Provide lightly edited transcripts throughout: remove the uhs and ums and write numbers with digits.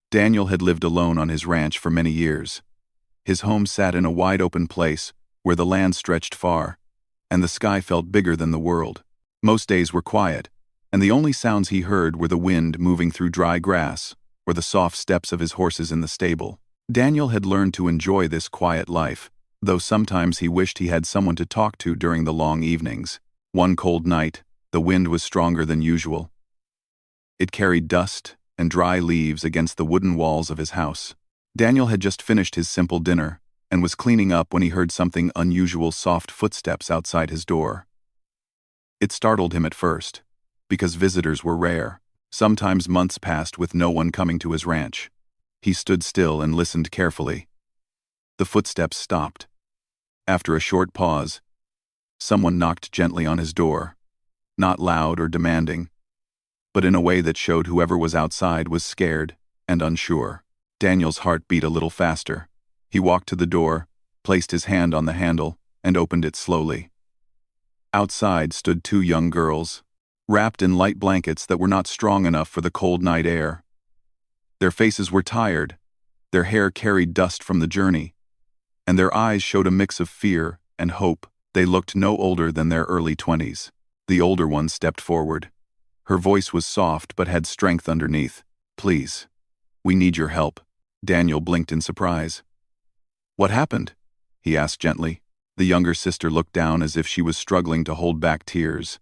Daniel had lived alone on his ranch for many years. His home sat in a wide-open place where the land stretched far, and the sky felt bigger than the world. Most days were quiet, and the only sounds he heard were the wind moving through dry grass or the soft steps of his horses in the stable. Daniel had learned to enjoy this quiet life, though sometimes he wished he had someone to talk to during the long evenings. One cold night, the wind was stronger than usual. It carried dust and dry leaves against the wooden walls of his house. Daniel had just finished his simple dinner and was cleaning up when he heard something unusual: soft footsteps outside his door. It startled him at first, because visitors were rare. Sometimes months passed with no one coming to his ranch. He stood still and listened carefully. The footsteps stopped. After a short pause, someone knocked gently on his door, not loud or demanding, but in a way that showed whoever was outside was scared and unsure. Daniel's heart beat a little faster. He walked to the door, placed his hand on the handle, and opened it slowly. Outside stood two young girls, wrapped in light blankets that were not strong enough for the cold night air. Their faces were tired, their hair carried dust from the journey, and their eyes showed a mix of fear and hope. They looked no older than their early 20s. The older one stepped forward. Her voice was soft but had strength underneath. "Please, we need your help." Daniel blinked in surprise. "What happened?" he asked gently. The younger sister looked down as if she was struggling to hold back tears.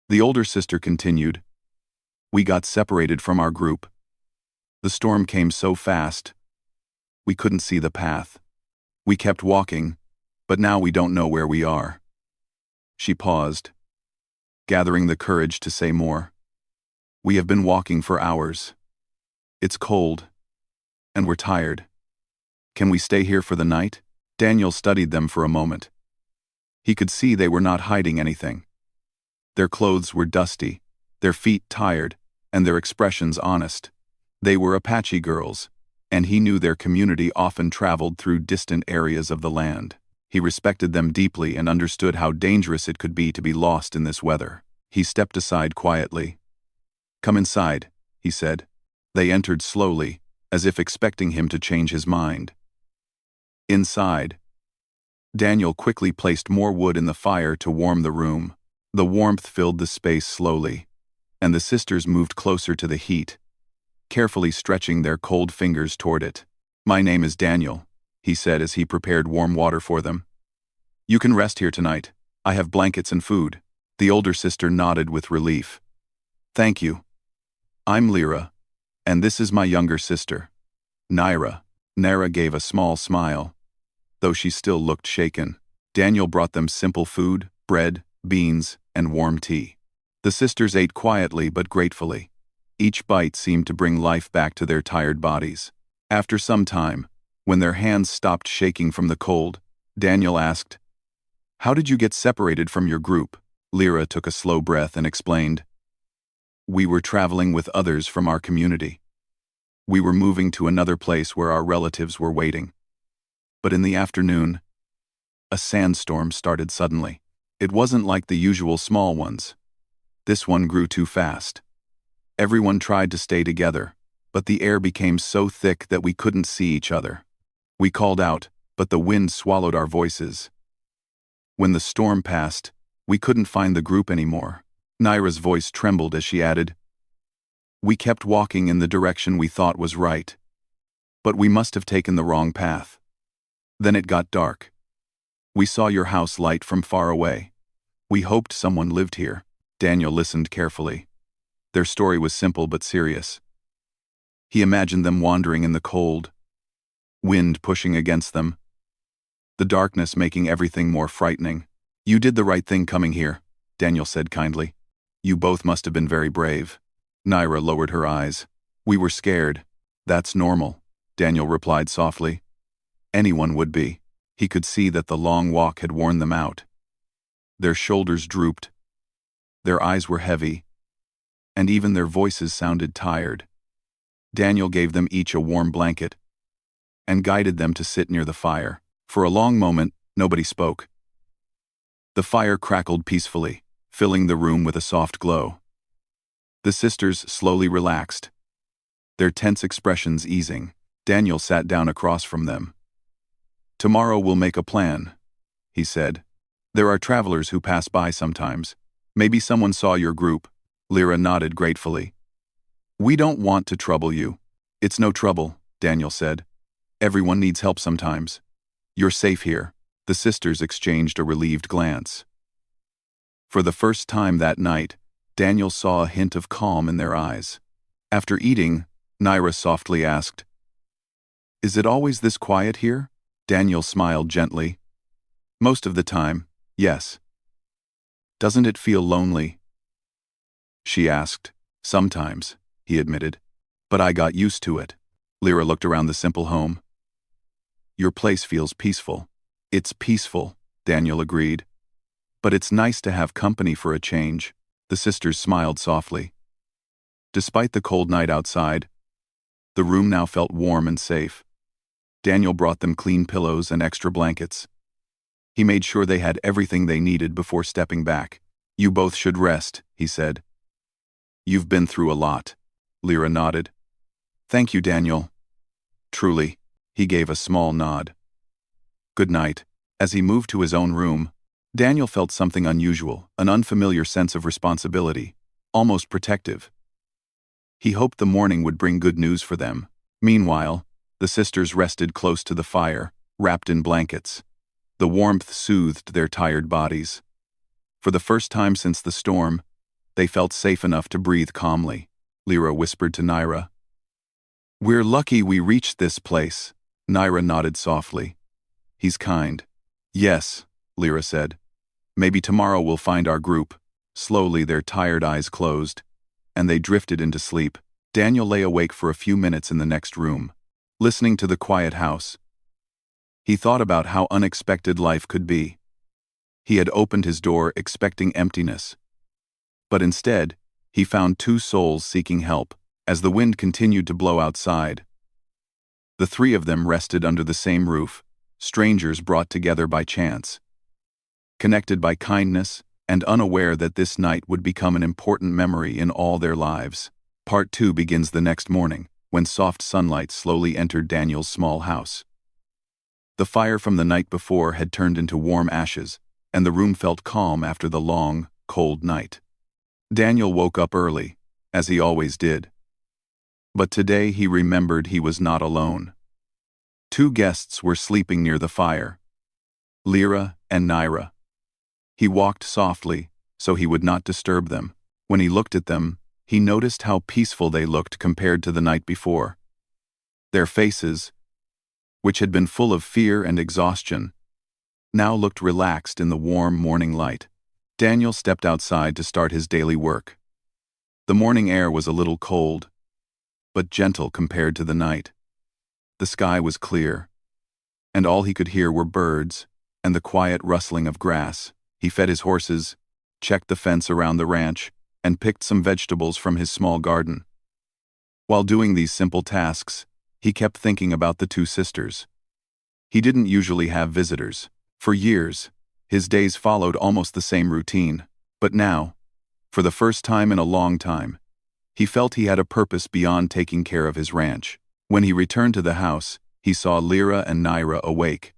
The older sister continued, "We got separated from our group. The storm came so fast, we couldn't see the path. We kept walking, but now we don't know where we are." She paused, gathering the courage to say more. "We have been walking for hours. It's cold, and we're tired. Can we stay here for the night?" Daniel studied them for a moment. He could see they were not hiding anything. Their clothes were dusty, their feet tired, and their expressions honest. They were Apache girls, and he knew their community often traveled through distant areas of the land. He respected them deeply and understood how dangerous it could be to be lost in this weather. He stepped aside quietly. "Come inside," he said. They entered slowly, as if expecting him to change his mind. Inside, Daniel quickly placed more wood in the fire to warm the room. The warmth filled the space slowly, and the sisters moved closer to the heat, carefully stretching their cold fingers toward it. "My name is Daniel," he said as he prepared warm water for them. "You can rest here tonight. I have blankets and food." The older sister nodded with relief. "Thank you. I'm Lyra, and this is my younger sister, Naira." Naira gave a small smile, though she still looked shaken. Daniel brought them simple food: bread, beans, and warm tea. The sisters ate quietly but gratefully. Each bite seemed to bring life back to their tired bodies. After some time, when their hands stopped shaking from the cold, Daniel asked, "How did you get separated from your group?" Lyra took a slow breath and explained, "We were traveling with others from our community. We were moving to another place where our relatives were waiting. But in the afternoon, a sandstorm started suddenly. It wasn't like the usual small ones. This one grew too fast. Everyone tried to stay together, but the air became so thick that we couldn't see each other. We called out, but the wind swallowed our voices. When the storm passed, we couldn't find the group anymore." Naira's voice trembled as she added, "We kept walking in the direction we thought was right, but we must have taken the wrong path. Then it got dark. We saw your house light from far away. We hoped someone lived here." Daniel listened carefully. Their story was simple but serious. He imagined them wandering in the cold, wind pushing against them, the darkness making everything more frightening. "You did the right thing coming here," Daniel said kindly. "You both must have been very brave." Naira lowered her eyes. "We were scared. That's normal," Daniel replied softly. "Anyone would be." He could see that the long walk had worn them out. Their shoulders drooped, their eyes were heavy, and even their voices sounded tired. Daniel gave them each a warm blanket and guided them to sit near the fire. For a long moment, nobody spoke. The fire crackled peacefully, filling the room with a soft glow. The sisters slowly relaxed. their tense expressions easing. Daniel sat down across from them. "Tomorrow we'll make a plan," he said. "There are travelers who pass by sometimes. Maybe someone saw your group." Lyra nodded gratefully. "We don't want to trouble you." "It's no trouble," Daniel said. "Everyone needs help sometimes. You're safe here." The sisters exchanged a relieved glance. For the first time that night, Daniel saw a hint of calm in their eyes. After eating, Naira softly asked, "Is it always this quiet here?" Daniel smiled gently. "Most of the time, yes." "Doesn't it feel lonely?" she asked. "Sometimes," he admitted. "But I got used to it." Lyra looked around the simple home. "Your place feels peaceful." "It's peaceful," Daniel agreed. "But it's nice to have company for a change." The sisters smiled softly. Despite the cold night outside, the room now felt warm and safe. Daniel brought them clean pillows and extra blankets. He made sure they had everything they needed before stepping back. "You both should rest," he said. "You've been through a lot." Lyra nodded. "Thank you, Daniel." "Truly." He gave a small nod. "Good night." As he moved to his own room, Daniel felt something unusual, an unfamiliar sense of responsibility, almost protective. He hoped the morning would bring good news for them. Meanwhile, the sisters rested close to the fire, wrapped in blankets. The warmth soothed their tired bodies. For the first time since the storm, they felt safe enough to breathe calmly. Lyra whispered to Naira, "We're lucky we reached this place." Naira nodded softly. "He's kind." "Yes," Lyra said. "Maybe tomorrow we'll find our group." Slowly their tired eyes closed, and they drifted into sleep. Daniel lay awake for a few minutes in the next room, listening to the quiet house. He thought about how unexpected life could be. He had opened his door expecting emptiness. But instead, he found two souls seeking help. As the wind continued to blow outside, the three of them rested under the same roof, strangers brought together by chance, connected by kindness, and unaware that this night would become an important memory in all their lives. Part 2 begins the next morning, when soft sunlight slowly entered Daniel's small house. The fire from the night before had turned into warm ashes, and the room felt calm after the long, cold night. Daniel woke up early, as he always did. But today he remembered he was not alone. Two guests were sleeping near the fire, Lyra and Naira. He walked softly, so he would not disturb them. When he looked at them, he noticed how peaceful they looked compared to the night before. Their faces, which had been full of fear and exhaustion, now looked relaxed in the warm morning light. Daniel stepped outside to start his daily work. The morning air was a little cold, but gentle compared to the night. The sky was clear, and all he could hear were birds and the quiet rustling of grass. He fed his horses, checked the fence around the ranch, and picked some vegetables from his small garden. While doing these simple tasks, he kept thinking about the two sisters. He didn't usually have visitors. For years, his days followed almost the same routine. But now, for the first time in a long time, he felt he had a purpose beyond taking care of his ranch. When he returned to the house, he saw Lyra and Naira awake.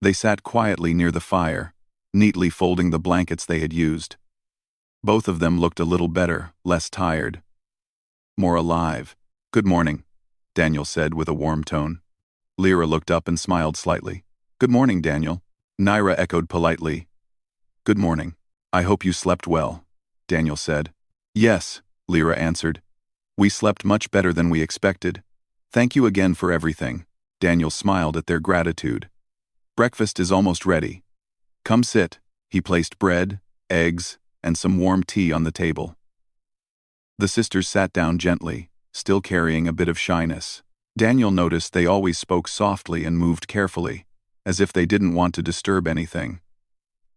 They sat quietly near the fire, neatly folding the blankets they had used. Both of them looked a little better, less tired, more alive. "Good morning," Daniel said with a warm tone. Lyra looked up and smiled slightly. "Good morning, Daniel." Naira echoed politely. "Good morning. I hope you slept well," Daniel said. "Yes," Lyra answered. "We slept much better than we expected. Thank you again for everything." Daniel smiled at their gratitude. "Breakfast is almost ready. Come sit." He placed bread, eggs, and some warm tea on the table. The sisters sat down gently, still carrying a bit of shyness. Daniel noticed they always spoke softly and moved carefully, as if they didn't want to disturb anything.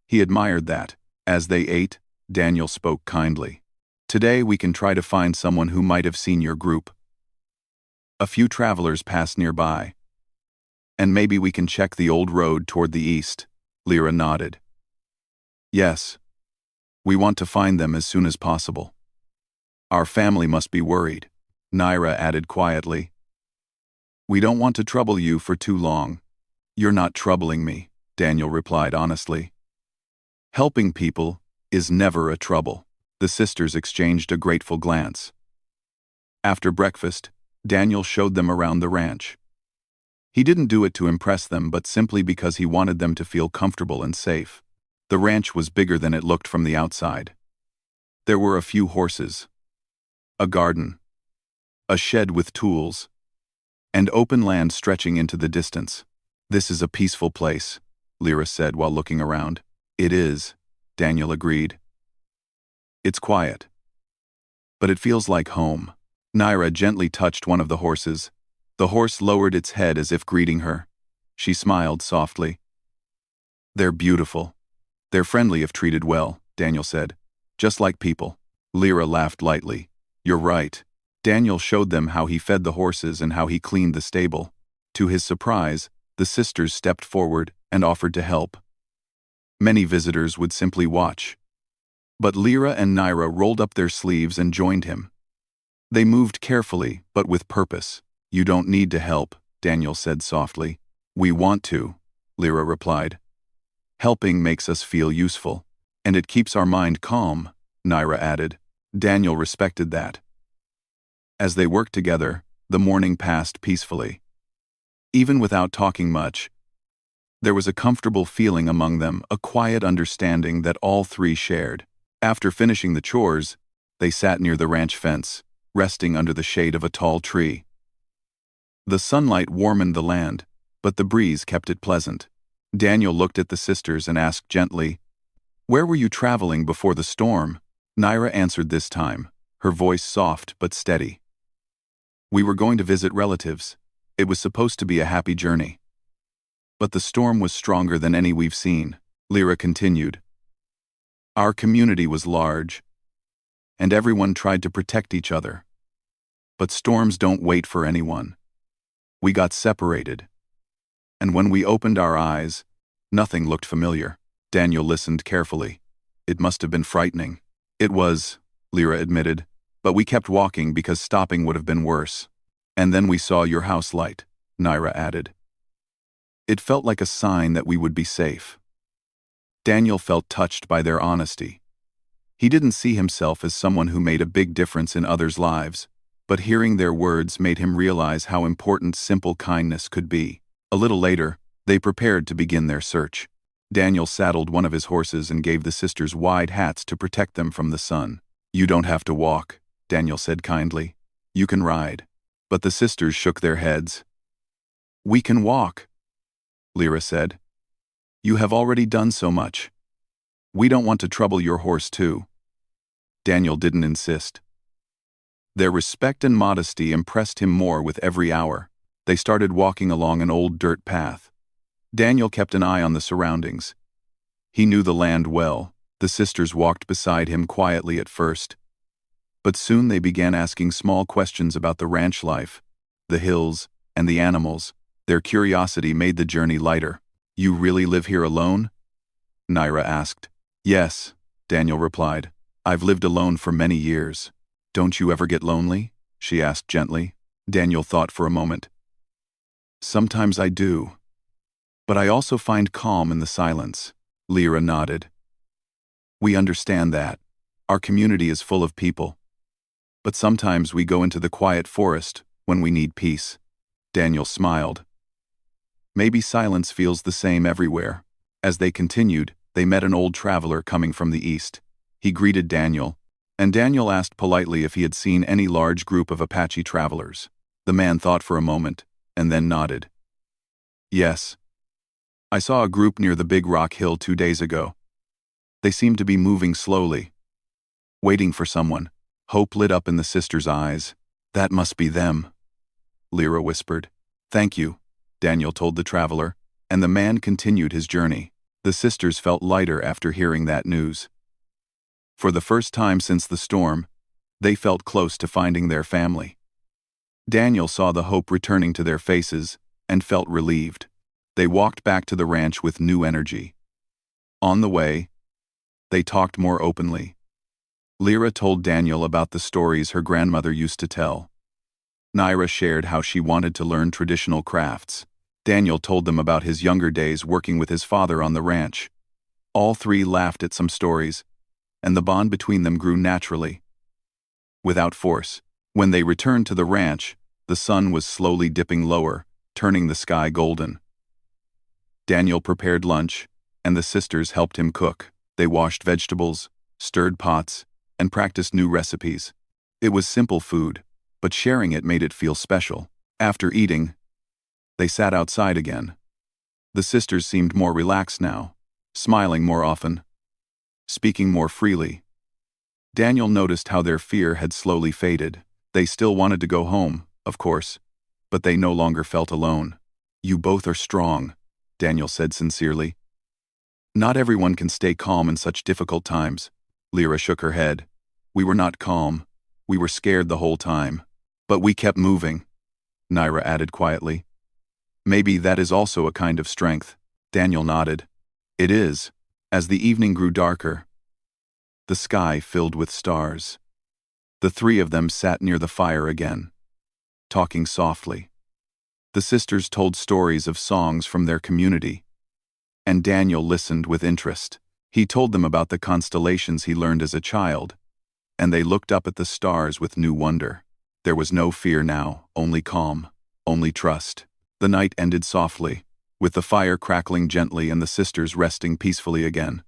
He admired that. As they ate, Daniel spoke kindly. "Today we can try to find someone who might have seen your group. A few travelers pass nearby. And maybe we can check the old road toward the east." Lyra nodded. "Yes. We want to find them as soon as possible. Our family must be worried." Naira added quietly. We don't want to trouble you for too long. You're not troubling me, Daniel replied honestly. Helping people is never a trouble. The sisters exchanged a grateful glance. After breakfast, Daniel showed them around the ranch. He didn't do it to impress them, but simply because he wanted them to feel comfortable and safe. The ranch was bigger than it looked from the outside. There were a few horses, a garden, a shed with tools, and open land stretching into the distance. This is a peaceful place, Lyra said while looking around. It is, Daniel agreed. It's quiet, but it feels like home. Naira gently touched one of the horses. The horse lowered its head as if greeting her. She smiled softly. They're beautiful. They're friendly if treated well, Daniel said. Just like people. Lyra laughed lightly. You're right. Daniel showed them how he fed the horses and how he cleaned the stable. To his surprise, the sisters stepped forward and offered to help. Many visitors would simply watch. But Lyra and Naira rolled up their sleeves and joined him. They moved carefully, but with purpose. You don't need to help, Daniel said softly. We want to, Lyra replied. Helping makes us feel useful. And it keeps our mind calm, Naira added. Daniel respected that. As they worked together, the morning passed peacefully. Even without talking much, there was a comfortable feeling among them, a quiet understanding that all three shared. After finishing the chores, they sat near the ranch fence, resting under the shade of a tall tree. The sunlight warmed the land, but the breeze kept it pleasant. Daniel looked at the sisters and asked gently, Where were you traveling before the storm? Naira answered this time, her voice soft but steady. We were going to visit relatives. It was supposed to be a happy journey. But the storm was stronger than any we've seen, Lyra continued. Our community was large, and everyone tried to protect each other. But storms don't wait for anyone. We got separated. And when we opened our eyes, nothing looked familiar. Daniel listened carefully. It must have been frightening. It was, Lyra admitted, but we kept walking because stopping would have been worse. And then we saw your house light, Naira added. It felt like a sign that we would be safe. Daniel felt touched by their honesty. He didn't see himself as someone who made a big difference in others' lives, but hearing their words made him realize how important simple kindness could be. A little later, they prepared to begin their search. Daniel saddled one of his horses and gave the sisters wide hats to protect them from the sun. You don't have to walk, Daniel said kindly. You can ride. But the sisters shook their heads. We can walk, Lyra said. You have already done so much. We don't want to trouble your horse too. Daniel didn't insist. Their respect and modesty impressed him more with every hour. They started walking along an old dirt path. Daniel kept an eye on the surroundings. He knew the land well. The sisters walked beside him quietly at first. But soon they began asking small questions about the ranch life, the hills, and the animals. Their curiosity made the journey lighter. You really live here alone? Naira asked. Yes, Daniel replied. I've lived alone for many years. Don't you ever get lonely? She asked gently. Daniel thought for a moment. Sometimes I do. But I also find calm in the silence. Lyra nodded. We understand that. Our community is full of people. But sometimes we go into the quiet forest when we need peace. Daniel smiled. Maybe silence feels the same everywhere. As they continued, they met an old traveler coming from the east. He greeted Daniel, and Daniel asked politely if he had seen any large group of Apache travelers. The man thought for a moment, and then nodded. Yes. I saw a group near the big rock hill 2 days ago. They seemed to be moving slowly, waiting for someone. Hope lit up in the sisters' eyes. That must be them, Lyra whispered. Thank you, Daniel told the traveler, and the man continued his journey. The sisters felt lighter after hearing that news. For the first time since the storm, they felt close to finding their family. Daniel saw the hope returning to their faces and felt relieved. They walked back to the ranch with new energy. On the way, they talked more openly. Lyra told Daniel about the stories her grandmother used to tell. Naira shared how she wanted to learn traditional crafts. Daniel told them about his younger days working with his father on the ranch. All three laughed at some stories, and the bond between them grew naturally, without force. When they returned to the ranch, the sun was slowly dipping lower, turning the sky golden. Daniel prepared lunch, and the sisters helped him cook. They washed vegetables, stirred pots, and practiced new recipes. It was simple food, but sharing it made it feel special. After eating, they sat outside again. The sisters seemed more relaxed now, smiling more often, speaking more freely. Daniel noticed how their fear had slowly faded. They still wanted to go home, of course, but they no longer felt alone. "You both are strong," Daniel said sincerely. "Not everyone can stay calm in such difficult times." Lyra shook her head. "We were not calm. We were scared the whole time. But we kept moving," Naira added quietly. "Maybe that is also a kind of strength." Daniel nodded. "It is." As the evening grew darker, the sky filled with stars. The three of them sat near the fire again, talking softly. The sisters told stories of songs from their community, and Daniel listened with interest. He told them about the constellations he learned as a child, and they looked up at the stars with new wonder. There was no fear now, only calm, only trust. The night ended softly, with the fire crackling gently and the sisters resting peacefully again.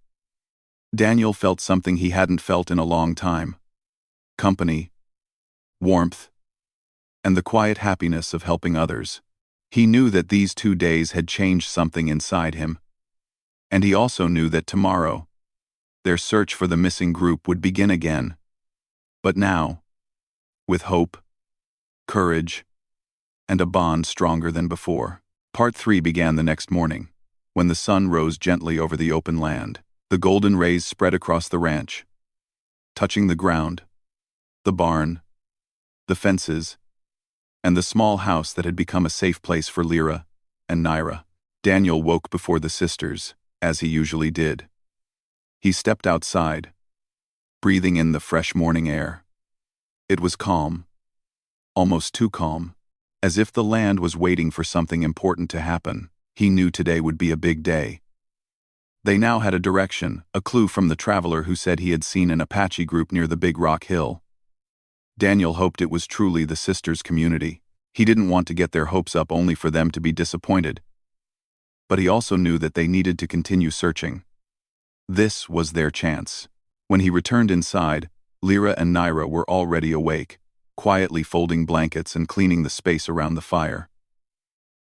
Daniel felt something he hadn't felt in a long time: company, warmth, and the quiet happiness of helping others. He knew that these 2 days had changed something inside him, and he also knew that tomorrow, their search for the missing group would begin again. But now, with hope, courage, and a bond stronger than before. Part 3 began the next morning, when the sun rose gently over the open land. The golden rays spread across the ranch, touching the ground, the barn, the fences, and the small house that had become a safe place for Lyra and Naira. Daniel woke before the sisters, as he usually did. He stepped outside, breathing in the fresh morning air. It was calm, almost too calm, as if the land was waiting for something important to happen. He knew today would be a big day. They now had a direction, a clue from the traveler who said he had seen an Apache group near the Big Rock Hill. Daniel hoped it was truly the sisters' community. He didn't want to get their hopes up only for them to be disappointed. But he also knew that they needed to continue searching. This was their chance. When he returned inside, Lyra and Naira were already awake, quietly folding blankets and cleaning the space around the fire.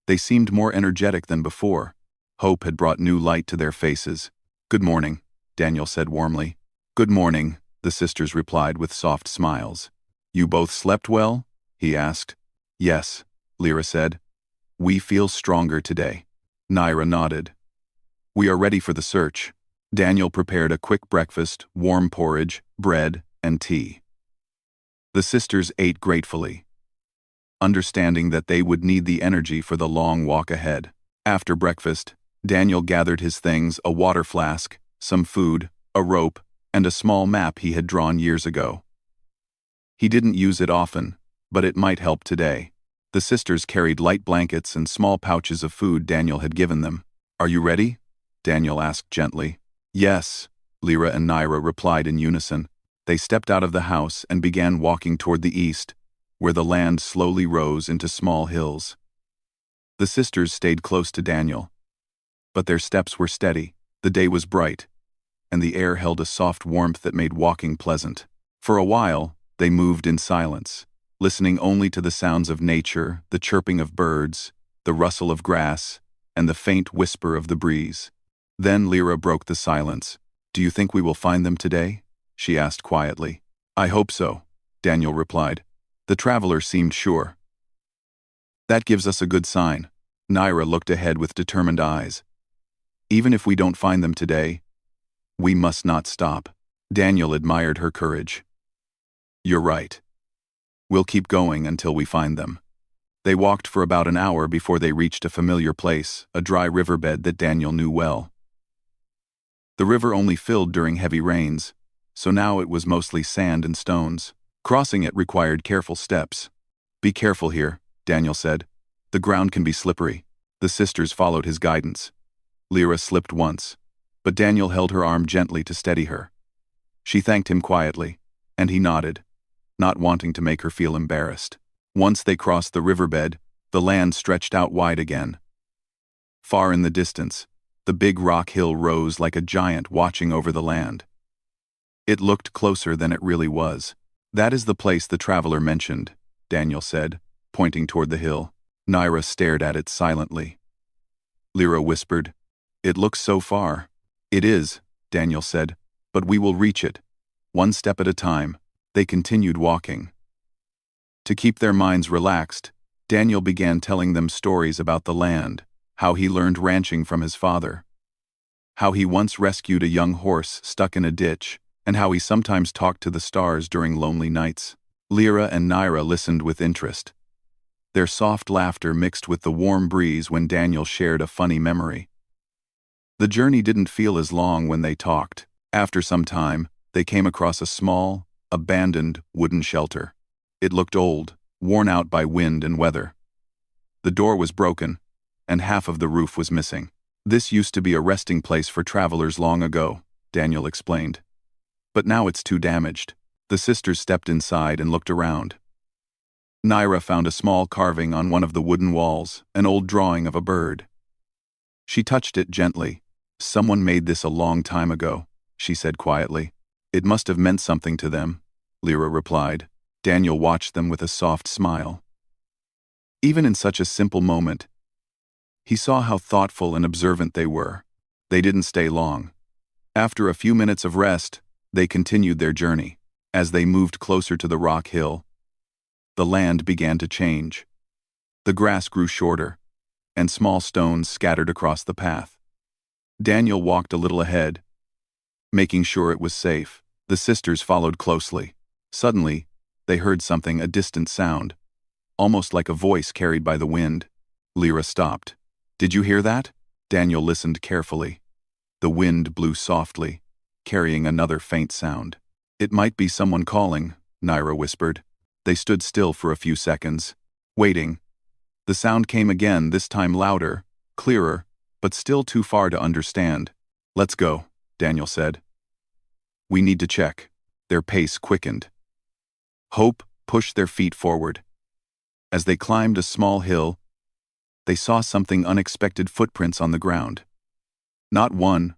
They seemed more energetic than before. Hope had brought new light to their faces. "Good morning," Daniel said warmly. "Good morning," the sisters replied with soft smiles. "You both slept well?" he asked. "Yes," Lyra said. "We feel stronger today." Naira nodded. "We are ready for the search." Daniel prepared a quick breakfast, warm porridge, bread, and tea. The sisters ate gratefully, understanding that they would need the energy for the long walk ahead. After breakfast, Daniel gathered his things: a water flask, some food, a rope, and a small map he had drawn years ago. He didn't use it often, but it might help today. The sisters carried light blankets and small pouches of food Daniel had given them. "Are you ready?" Daniel asked gently. "Yes," Lyra and Naira replied in unison. They stepped out of the house and began walking toward the east, where the land slowly rose into small hills. The sisters stayed close to Daniel, but their steps were steady. The day was bright, and the air held a soft warmth that made walking pleasant. For a while, they moved in silence, listening only to the sounds of nature, the chirping of birds, the rustle of grass, and the faint whisper of the breeze. Then Lyra broke the silence. "Do you think we will find them today?" she asked quietly. "I hope so," Daniel replied. The traveler seemed sure. "That gives us a good sign." Naira looked ahead with determined eyes. "Even if we don't find them today, we must not stop." Daniel admired her courage. "You're right. We'll keep going until we find them." They walked for about an hour before they reached a familiar place, a dry riverbed that Daniel knew well. The river only filled during heavy rains, so now it was mostly sand and stones. Crossing it required careful steps. Be careful here, Daniel said. The ground can be slippery. The sisters followed his guidance. Lyra slipped once, but Daniel held her arm gently to steady her. She thanked him quietly, and he nodded, not wanting to make her feel embarrassed. Once they crossed the riverbed, the land stretched out wide again. Far in the distance, the big rock hill rose like a giant watching over the land. It looked closer than it really was. That is the place the traveler mentioned, Daniel said, pointing toward the hill. Nyra stared at it silently. Lyra whispered, "It looks so far." "It is," Daniel said, "but we will reach it. One step at a time." They continued walking. To keep their minds relaxed, Daniel began telling them stories about the land, how he learned ranching from his father, how he once rescued a young horse stuck in a ditch, and how he sometimes talked to the stars during lonely nights. Lyra and Nyra listened with interest. Their soft laughter mixed with the warm breeze when Daniel shared a funny memory. The journey didn't feel as long when they talked. After some time, they came across a small, abandoned wooden shelter. It looked old, worn out by wind and weather. The door was broken, and half of the roof was missing. "This used to be a resting place for travelers long ago," Daniel explained. "But now it's too damaged." The sisters stepped inside and looked around. Nyra found a small carving on one of the wooden walls, an old drawing of a bird. She touched it gently. "Someone made this a long time ago," she said quietly. "It must have meant something to them," Lyra replied. Daniel watched them with a soft smile. Even in such a simple moment, he saw how thoughtful and observant they were. They didn't stay long. After a few minutes of rest, they continued their journey. As they moved closer to the rock hill, the land began to change. The grass grew shorter, and small stones scattered across the path. Daniel walked a little ahead, making sure it was safe. The sisters followed closely. Suddenly, they heard something, a distant sound, almost like a voice carried by the wind. Lyra stopped. "Did you hear that?" Daniel listened carefully. The wind blew softly, carrying another faint sound. "It might be someone calling," Nyra whispered. They stood still for a few seconds, waiting. The sound came again, this time louder, clearer, but still too far to understand. "Let's go," Daniel said. "We need to check." Their pace quickened. Hope pushed their feet forward. As they climbed a small hill, they saw something unexpected: footprints on the ground. Not one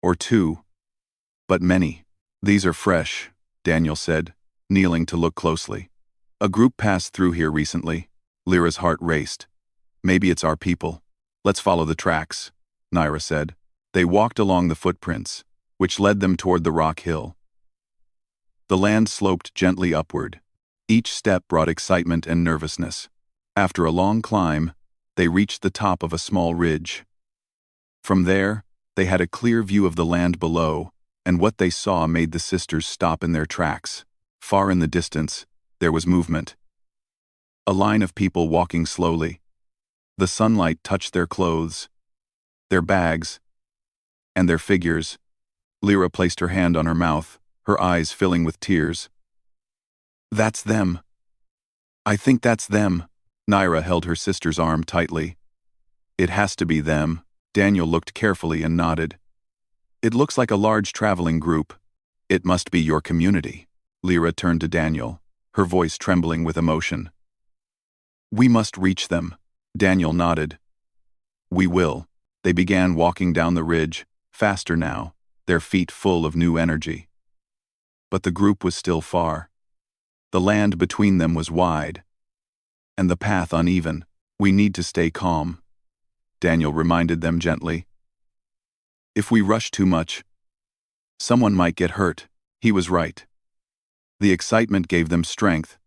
or two, but many. "These are fresh," Daniel said, kneeling to look closely. "A group passed through here recently." Lyra's heart raced. "Maybe it's our people." "Let's follow the tracks," Nyra said. They walked along the footprints, which led them toward the rock hill. The land sloped gently upward. Each step brought excitement and nervousness. After a long climb, they reached the top of a small ridge. From there, they had a clear view of the land below, and what they saw made the sisters stop in their tracks. Far in the distance, there was movement. A line of people walking slowly. The sunlight touched their clothes, their bags, and their figures. Lyra placed her hand on her mouth, her eyes filling with tears. "That's them. I think that's them." Nyra held her sister's arm tightly. "It has to be them." Daniel looked carefully and nodded. "It looks like a large traveling group. It must be your community." Lyra turned to Daniel, her voice trembling with emotion. "We must reach them." Daniel nodded. "We will." They began walking down the ridge, faster now, their feet full of new energy. But the group was still far. The land between them was wide, and the path uneven. "We need to stay calm," Daniel reminded them gently. "If we rush too much, someone might get hurt." He was right. The excitement gave them strength,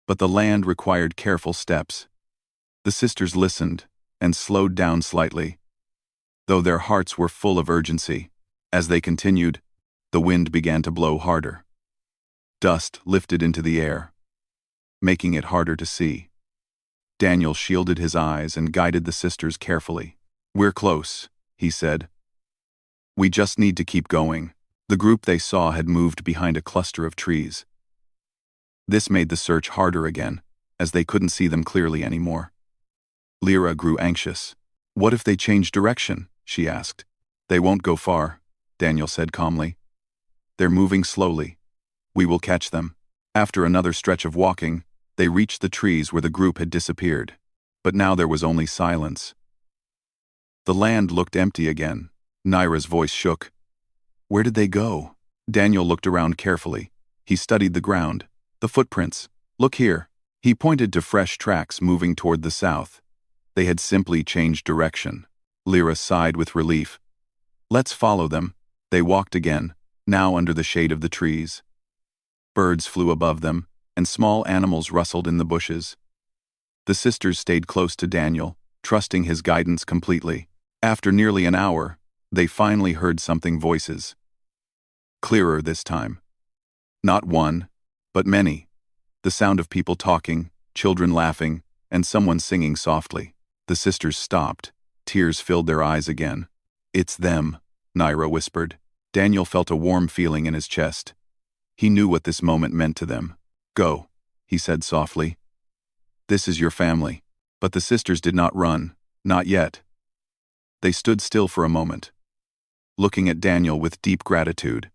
but the land required careful steps. The sisters listened and slowed down slightly, though their hearts were full of urgency. As they continued, the wind began to blow harder. Dust lifted into the air, making it harder to see. Daniel shielded his eyes and guided the sisters carefully. "We're close," he said. "We just need to keep going." The group they saw had moved behind a cluster of trees. This made the search harder again. as they couldn't see them clearly anymore. Lyra grew anxious. "What if they change direction?" she asked. "They won't go far," Daniel said calmly. "They're moving slowly. We will catch them." After another stretch of walking, they reached the trees where the group had disappeared. But now there was only silence. The land looked empty again. Naira's voice shook. "Where did they go?" Daniel looked around carefully. He studied the ground. "The footprints. Look here." He pointed to fresh tracks moving toward the south. They had simply changed direction. Lyra sighed with relief. "Let's follow them." They walked again, now under the shade of the trees. Birds flew above them, and small animals rustled in the bushes. The sisters stayed close to Daniel, trusting his guidance completely. After nearly an hour, they finally heard something voices. Clearer this time. Not one, but many. The sound of people talking, children laughing, and someone singing softly. The sisters stopped. Tears filled their eyes again. "It's them," Naira whispered. Daniel felt a warm feeling in his chest. He knew what this moment meant to them. "Go," he said softly. "This is your family." But the sisters did not run, not yet. They stood still for a moment, looking at Daniel with deep gratitude.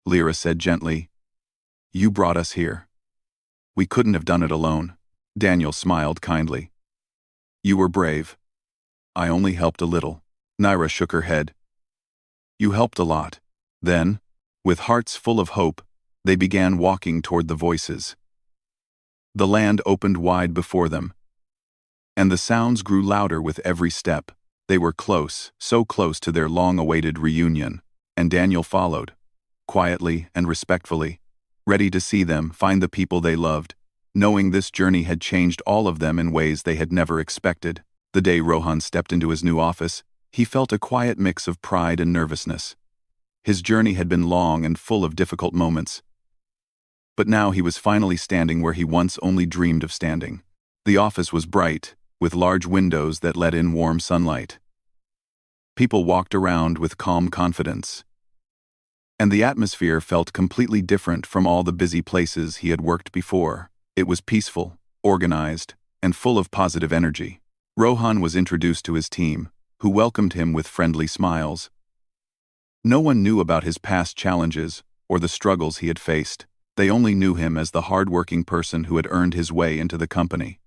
Lyra said gently, "You brought us here. We couldn't have done it alone." Daniel smiled kindly. "You were brave. I only helped a little." Naira shook her head. "You helped a lot." Then, with hearts full of hope, they began walking toward the voices. The land opened wide before them, and the sounds grew louder with every step. They were close, so close to their long-awaited reunion, and Daniel followed, quietly and respectfully, ready to see them find the people they loved, knowing this journey had changed all of them in ways they had never expected. The day Rohan stepped into his new office, he felt a quiet mix of pride and nervousness. His journey had been long and full of difficult moments, but now he was finally standing where he once only dreamed of standing. The office was bright, with large windows that let in warm sunlight. People walked around with calm confidence, and the atmosphere felt completely different from all the busy places he had worked before. It was peaceful, organized, and full of positive energy. Rohan was introduced to his team, who welcomed him with friendly smiles. No one knew about his past challenges or the struggles he had faced. They only knew him as the hard-working person who had earned his way into the company.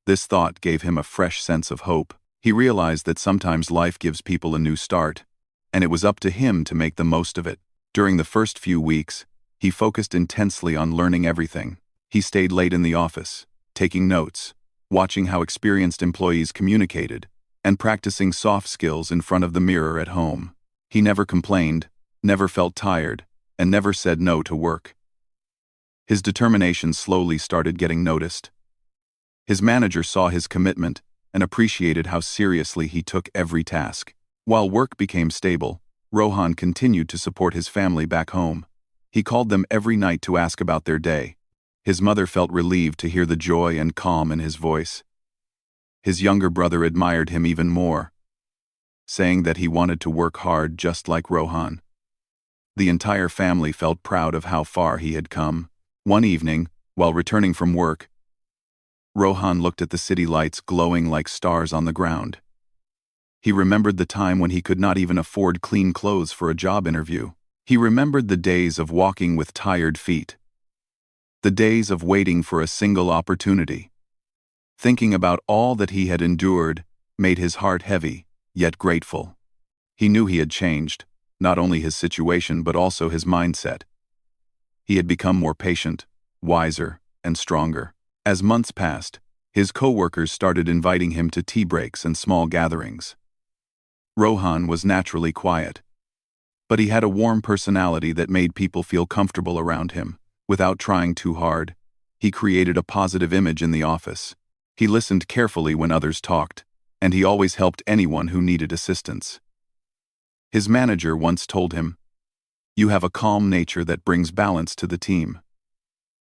This thought gave him a fresh sense of hope. He realized that sometimes life gives people a new start, and it was up to him to make the most of it. During the first few weeks, he focused intensely on learning everything. He stayed late in the office, taking notes, watching how experienced employees communicated, and practicing soft skills in front of the mirror at home. He never complained, never felt tired, and never said no to work. His determination slowly started getting noticed. His manager saw his commitment and appreciated how seriously he took every task. While work became stable, Rohan continued to support his family back home. He called them every night to ask about their day. His mother felt relieved to hear the joy and calm in his voice. His younger brother admired him even more, saying that he wanted to work hard just like Rohan. The entire family felt proud of how far he had come. One evening, while returning from work, Rohan looked at the city lights glowing like stars on the ground. He remembered the time when he could not even afford clean clothes for a job interview. He remembered the days of walking with tired feet, the days of waiting for a single opportunity. Thinking about all that he had endured made his heart heavy, yet grateful. He knew he had changed, not only his situation but also his mindset. He had become more patient, wiser, and stronger. As months passed, his co-workers started inviting him to tea breaks and small gatherings. Rohan was naturally quiet, but he had a warm personality that made people feel comfortable around him. Without trying too hard, he created a positive image in the office. He listened carefully when others talked, and he always helped anyone who needed assistance. His manager once told him, "You have a calm nature that brings balance to the team."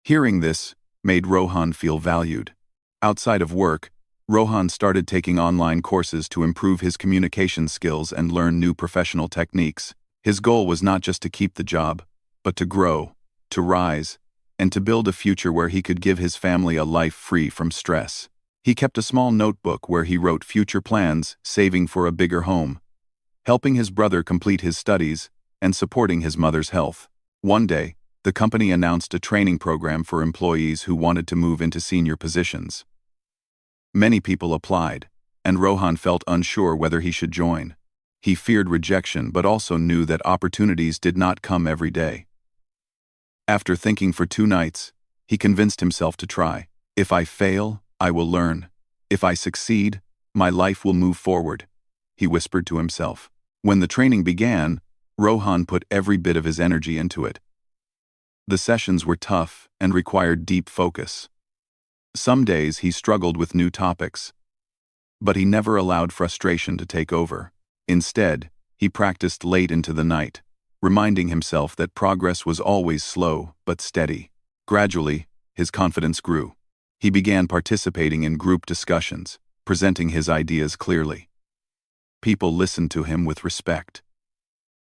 Hearing this made Rohan feel valued. Outside of work, Rohan started taking online courses to improve his communication skills and learn new professional techniques. His goal was not just to keep the job, but to grow, to rise, and to build a future where he could give his family a life free from stress. He kept a small notebook where he wrote future plans, saving for a bigger home, helping his brother complete his studies, and supporting his mother's health. One day, the company announced a training program for employees who wanted to move into senior positions. Many people applied, and Rohan felt unsure whether he should join. He feared rejection but also knew that opportunities did not come every day. After thinking for 2 nights, he convinced himself to try. If I fail, I will learn. If I succeed, my life will move forward, he whispered to himself. When the training began, Rohan put every bit of his energy into it. The sessions were tough and required deep focus. Some days he struggled with new topics, but he never allowed frustration to take over. Instead, he practiced late into the night, reminding himself that progress was always slow but steady. Gradually, his confidence grew. He began participating in group discussions, presenting his ideas clearly. People listened to him with respect.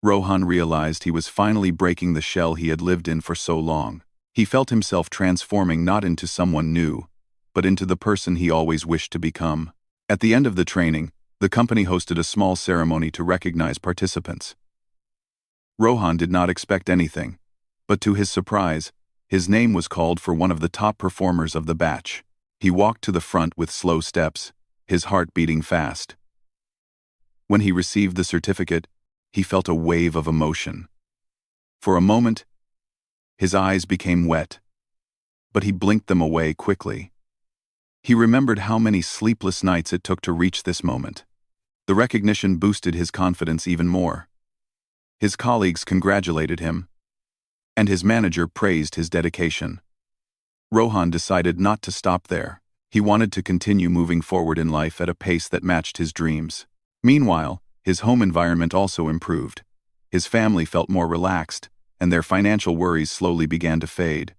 Rohan realized he was finally breaking the shell he had lived in for so long. He felt himself transforming not into someone new, but into the person he always wished to become. At the end of the training, the company hosted a small ceremony to recognize participants. Rohan did not expect anything, but to his surprise, his name was called for one of the top performers of the batch. He walked to the front with slow steps, his heart beating fast. When he received the certificate, he felt a wave of emotion. For a moment, his eyes became wet, but he blinked them away quickly. He remembered how many sleepless nights it took to reach this moment. The recognition boosted his confidence even more. His colleagues congratulated him, and his manager praised his dedication. Rohan decided not to stop there. He wanted to continue moving forward in life at a pace that matched his dreams. Meanwhile, his home environment also improved. His family felt more relaxed, and their financial worries slowly began to fade.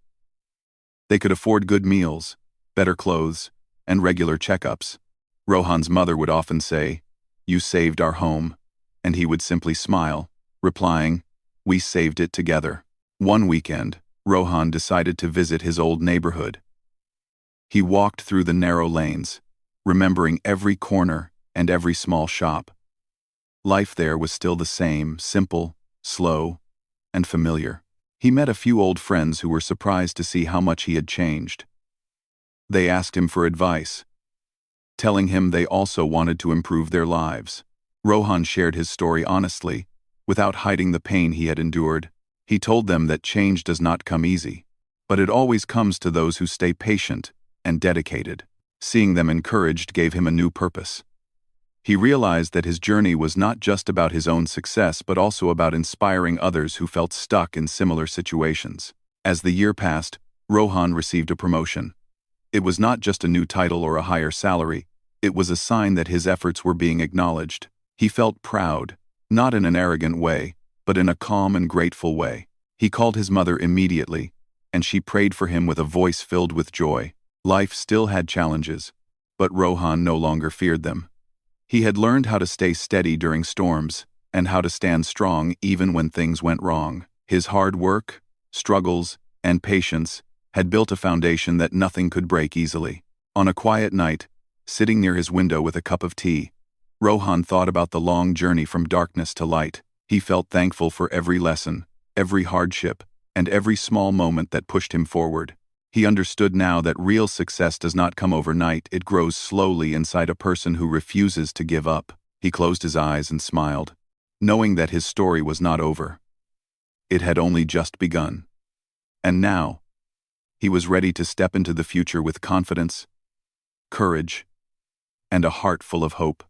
They could afford good meals, better clothes, and regular checkups. Rohan's mother would often say, "You saved our home," and he would simply smile, replying, "We saved it together." One weekend, Rohan decided to visit his old neighborhood. He walked through the narrow lanes, remembering every corner and every small shop. Life there was still the same, simple, slow, and familiar. He met a few old friends who were surprised to see how much he had changed. They asked him for advice, telling him they also wanted to improve their lives. Rohan shared his story honestly, without hiding the pain he had endured. He told them that change does not come easy, but it always comes to those who stay patient and dedicated. Seeing them encouraged gave him a new purpose. He realized that his journey was not just about his own success but also about inspiring others who felt stuck in similar situations. As the year passed, Rohan received a promotion. It was not just a new title or a higher salary, it was a sign that his efforts were being acknowledged. He felt proud, not in an arrogant way, but in a calm and grateful way. He called his mother immediately, and she prayed for him with a voice filled with joy. Life still had challenges, but Rohan no longer feared them. He had learned how to stay steady during storms, and how to stand strong even when things went wrong. His hard work, struggles, and patience had built a foundation that nothing could break easily. On a quiet night, sitting near his window with a cup of tea, Rohan thought about the long journey from darkness to light. He felt thankful for every lesson, every hardship, and every small moment that pushed him forward. He understood now that real success does not come overnight, it grows slowly inside a person who refuses to give up. He closed his eyes and smiled, knowing that his story was not over. It had only just begun. And now, he was ready to step into the future with confidence, courage, and a heart full of hope.